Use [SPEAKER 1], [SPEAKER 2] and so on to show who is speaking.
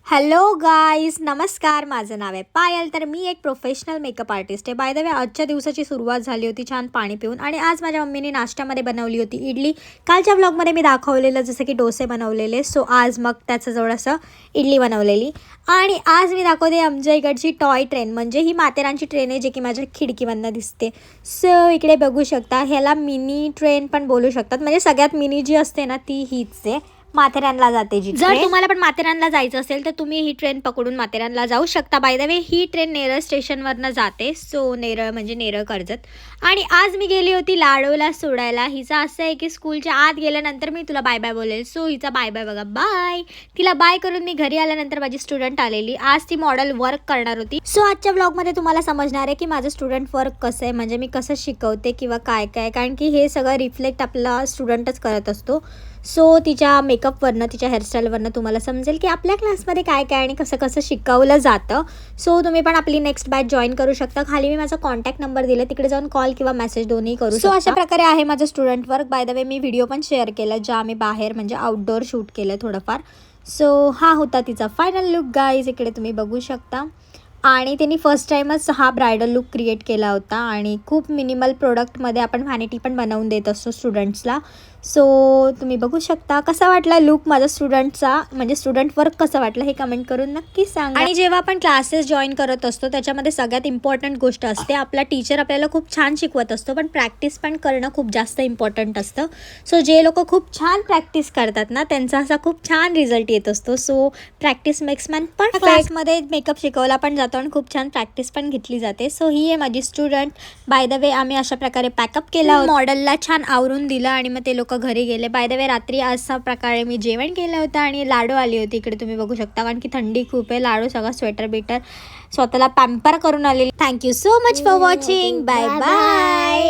[SPEAKER 1] Hello guys, नमस्कार. माझं नाव आहे पायल. तर मी एक प्रोफेशनल मेकअप आर्टिस्ट आहे. बाय द वे, आजच्या दिवसाची सुरुवात झाली होती छान पाणी पिऊन आणि आज माझ्या मम्मीने नाश्त्यामध्ये बनवली होती इडली. कालच्या व्लॉगमध्ये मी दाखवलेलं जसं की डोसे बनवलेले. सो आज मग त्याचं जवळसं इडली बनवलेली. आणि आज मी दाखवते आमच्या इकडची टॉय ट्रेन, म्हणजे ही माथेरानची ट्रेन आहे जे की माझ्या खिडकीमधनं दिसते. सो इकडे बघू शकता, ह्याला मिनी ट्रेन पण बोलू शकतात. म्हणजे सगळ्यात मिनी जी असते ना ती हीच आहे, माथेरानला जाते जी. जर तुम्हाला पण माथेरानला जायचं असेल तर तुम्ही ही ट्रेन पकडून माथेरानला जाऊ शकता. बाय द वे, ही ट्रेन नेरळ स्टेशनवरनं जाते. सो नेरळ म्हणजे नेरळ कर्जत. आणि आज मी गेली होती लाडोला सोडायला. हिचं असं आहे की स्कूलच्या आत गेल्यानंतर मी तुला बाय बाय बोलेल. सो हिचा बाय बाय बघा, बाय. तिला बाय करून मी घरी आल्यानंतर माझी स्टुडंट आलेली. आज ती मॉडेल वर्क करणार होती. सो आजच्या व्लॉगमध्ये तुम्हाला समजणार आहे की माझं स्टुडंट वर्क कसं आहे, म्हणजे मी कसं शिकवते किंवा काय काय, कारण की हे सगळं रिफ्लेक्ट आपला स्टुडंटच करत असतो. सो तिच्या मेकअपवरनं, तिच्या हेअरस्टाईलवरनं तुम्हाला समजेल की आपल्या क्लासमध्ये काय काय आणि कसं कसं शिकवलं जातं. सो तुम्ही पण आपली नेक्स्ट बॅच जॉईन करू शकता. खाली मी माझा कॉन्टॅक्ट नंबर दिला, तिकडे जाऊन कॉल किंवा मेसेज दोन्ही करू शकता. सो अशा प्रकारे आहे माझं student work. Bye the way, me video पण शेअर केला ज्या आम्ही बाहेर म्हणजे आउटडोअर शूट केलं थोडंफार. सो हा होता तिचा फायनल लुक गाईज, इकडे तुम्ही बघू शकता. आणि त्यांनी फर्स्ट टाईमच हा ब्रायडल लुक क्रिएट केला होता. आणि खूप मिनिमल प्रोडक्टमध्ये आपण व्हॅनिटी पण बनवून देत असतो स्टुडंट्सला. सो तुम्ही बघू शकता. कसा वाटला लुक माझा स्टुडंटचा, म्हणजे स्टुडंट वर्क कसं वाटलं हे कमेंट करून नक्कीच सांगा. आणि जेव्हा आपण क्लासेस जॉईन करत असतो त्याच्यामध्ये सगळ्यात इम्पॉर्टंट गोष्ट असते, आपला टीचर आपल्याला खूप छान शिकवत असतो पण प्रॅक्टिस पण करणं खूप जास्त इम्पॉर्टंट असतं. सो जे लोक खूप छान प्रॅक्टिस करतात ना त्यांचा असा खूप छान रिझल्ट येत असतो. So practice makes man. पण क्लासमध्ये मेकअप शिकवला पण जातो आणि खूप छान प्रॅक्टिस पण घेतली जाते. सो ही आहे माझी स्टुडंट. बाय द वे, आम्ही अशा प्रकारे पॅकअप केला, मॉडेलला छान आवरून दिलं आणि मग ते लोक घरी गेले. बाय द वे, रात्री अशा प्रकारे मी जेवण केलं होतं आणि लाडू आली होती. इकडे तुम्ही बघू शकता, कारण की थंडी खूप आहे. लाडू सगळं स्वेटर बिटर स्वतःला पॅम्पर करून आलेली. Thank you so much for watching. Bye bye.